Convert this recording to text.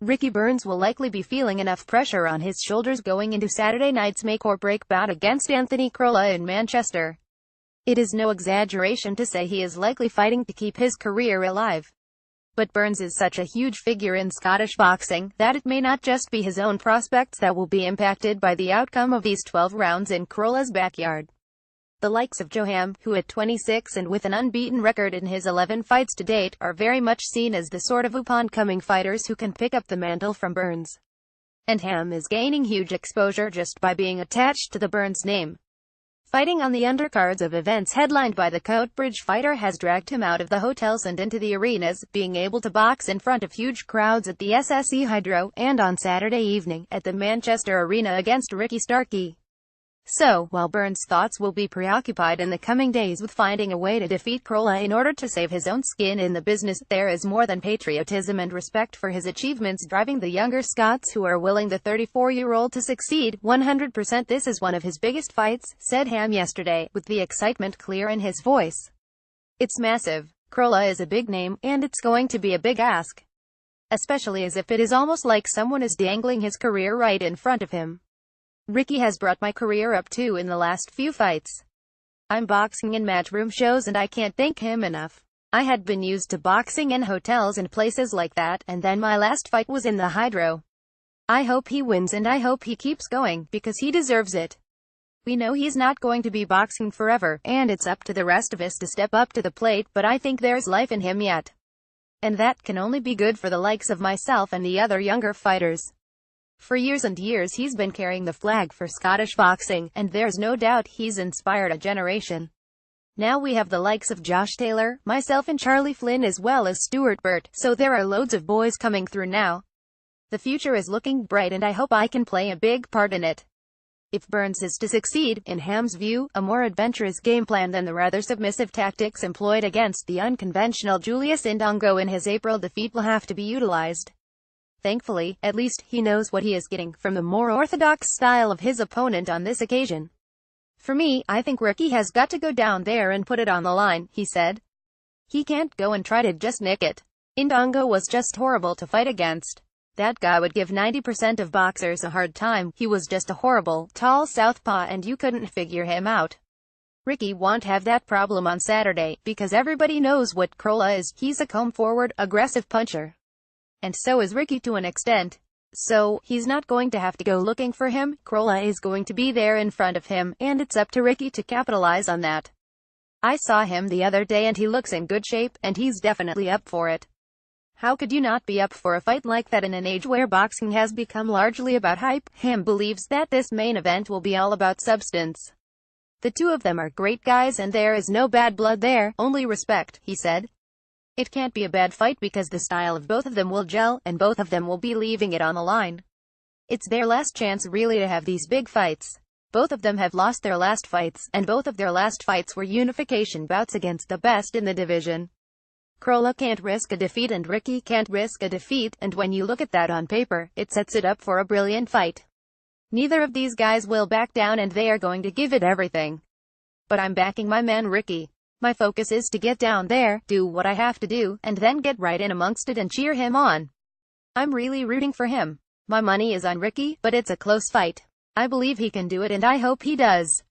Ricky Burns will likely be feeling enough pressure on his shoulders going into Saturday night's make-or-break bout against Anthony Crolla in Manchester. It is no exaggeration to say he is likely fighting to keep his career alive. But Burns is such a huge figure in Scottish boxing, that it may not just be his own prospects that will be impacted by the outcome of these 12 rounds in Crolla's backyard. The likes of Joe Ham, who at 26 and with an unbeaten record in his 11 fights to date, are very much seen as the sort of up-and-coming fighters who can pick up the mantle from Burns. And Ham is gaining huge exposure just by being attached to the Burns name. Fighting on the undercards of events headlined by the Coatbridge fighter has dragged him out of the hotels and into the arenas, being able to box in front of huge crowds at the SSE Hydro, and on Saturday evening, at the Manchester Arena against Ricky Starkey. So, while Burns' thoughts will be preoccupied in the coming days with finding a way to defeat Crolla in order to save his own skin in the business, there is more than patriotism and respect for his achievements driving the younger Scots who are willing the 34-year-old to succeed 100%. This is one of his biggest fights, said Ham yesterday, with the excitement clear in his voice. It's massive. Crolla is a big name, and it's going to be a big ask. Especially as if it is almost like someone is dangling his career right in front of him. Ricky has brought my career up too in the last few fights. I'm boxing in matchroom shows and I can't thank him enough. I had been used to boxing in hotels and places like that, and then my last fight was in the Hydro. I hope he wins and I hope he keeps going, because he deserves it. We know he's not going to be boxing forever, and it's up to the rest of us to step up to the plate, but I think there's life in him yet. And that can only be good for the likes of myself and the other younger fighters. For years and years he's been carrying the flag for Scottish boxing, and there's no doubt he's inspired a generation. Now we have the likes of Josh Taylor, myself and Charlie Flynn as well as Stuart Burt, so there are loads of boys coming through now. The future is looking bright and I hope I can play a big part in it. If Burns is to succeed, in Ham's view, a more adventurous game plan than the rather submissive tactics employed against the unconventional Julius Indongo in his April defeat will have to be utilized. Thankfully, at least, he knows what he is getting from the more orthodox style of his opponent on this occasion. For me, I think Ricky has got to go down there and put it on the line, he said. He can't go and try to just nick it. Indongo was just horrible to fight against. That guy would give 90% of boxers a hard time. He was just a horrible, tall southpaw and you couldn't figure him out. Ricky won't have that problem on Saturday, because everybody knows what Crolla is. He's a comb-forward, aggressive puncher. And so is Ricky to an extent. So, he's not going to have to go looking for him. Crolla is going to be there in front of him, and it's up to Ricky to capitalize on that. I saw him the other day and he looks in good shape, and he's definitely up for it. How could you not be up for a fight like that in an age where boxing has become largely about hype? Ham believes that this main event will be all about substance. The two of them are great guys and there is no bad blood there, only respect, he said. It can't be a bad fight because the style of both of them will gel, and both of them will be leaving it on the line. It's their last chance really to have these big fights. Both of them have lost their last fights, and both of their last fights were unification bouts against the best in the division. Crolla can't risk a defeat and Ricky can't risk a defeat, and when you look at that on paper, it sets it up for a brilliant fight. Neither of these guys will back down and they are going to give it everything. But I'm backing my man Ricky. My focus is to get down there, do what I have to do, and then get right in amongst it and cheer him on. I'm really rooting for him. My money is on Ricky, but it's a close fight. I believe he can do it and I hope he does.